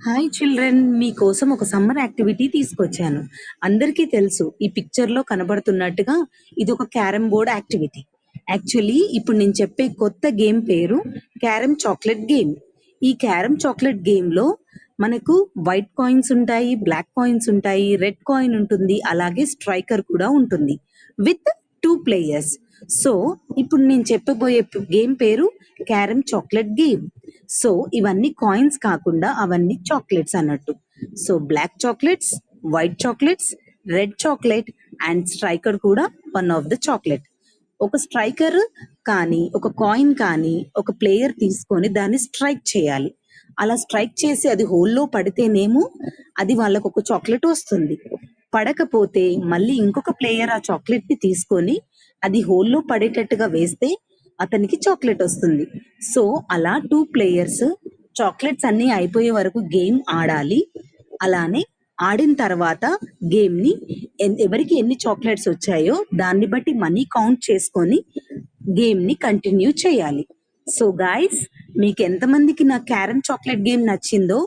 Hi children, మీకోసం ఒక summer activity తీసుకొచ్చాను. అందరికీ తెలుసు, ఈ పిక్చర్లో కనబడుతున్నట్టుగా ఇది ఒక క్యారమ్ బోర్డ్ యాక్టివిటీ. యాక్చువల్లీ ఇప్పుడు నేను చెప్పే కొత్త గేమ్ పేరు క్యారమ్ చాక్లెట్ గేమ్. ఈ క్యారమ్ చాక్లెట్ గేమ్లో మనకు వైట్ కాయిన్స్ ఉంటాయి, బ్లాక్ కాయిన్స్ ఉంటాయి, రెడ్ కాయిన్ ఉంటుంది, అలాగే స్ట్రైకర్ కూడా ఉంటుంది విత్ 2 ప్లేయర్స్. సో ఇప్పుడు నేను చెప్పబోయే గేమ్ పేరు క్యారమ్ చాక్లెట్ గేమ్. సో ఇవన్నీ కాయిన్స్ కాకుండా అవన్నీ చాక్లెట్స్ అన్నట్టు. So black chocolates, white chocolates, red chocolate and striker కూడా వన్ ఆఫ్ ద చాక్లెట్. ఒక స్ట్రైకర్ కానీ ఒక కాయిన్ కానీ ఒక ప్లేయర్ తీసుకొని దాన్ని స్ట్రైక్ చేయాలి. అలా స్ట్రైక్ చేసి అది హోల్లో పడితేనేమో అది వాళ్ళకు ఒక చాక్లెట్ వస్తుంది. పడకపోతే మళ్ళీ ఇంకొక ప్లేయర్ ఆ చాక్లెట్ ని తీసుకొని అది హోల్లో పడేటట్టుగా వేస్తే అతనికి చాక్లెట్ వస్తుంది. సో అలా 2 ప్లేయర్స్ చాక్లెట్స్ అన్ని అయిపోయే వరకు గేమ్ ఆడాలి. అలానే ఆడిన తర్వాత గేమ్ ని ఎవరికి ఎన్ని చాక్లెట్స్ వచ్చాయో దాన్ని బట్టి మనీ కౌంట్ చేసుకొని గేమ్ ని కంటిన్యూ చేయాలి. సో గైస్, మీకు ఎంతమందికి నా క్యారమ్ చాక్లెట్ గేమ్ నచ్చిందో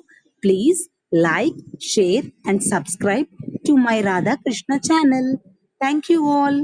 please like, share and subscribe to my Radha Krishna channel. Thank you all.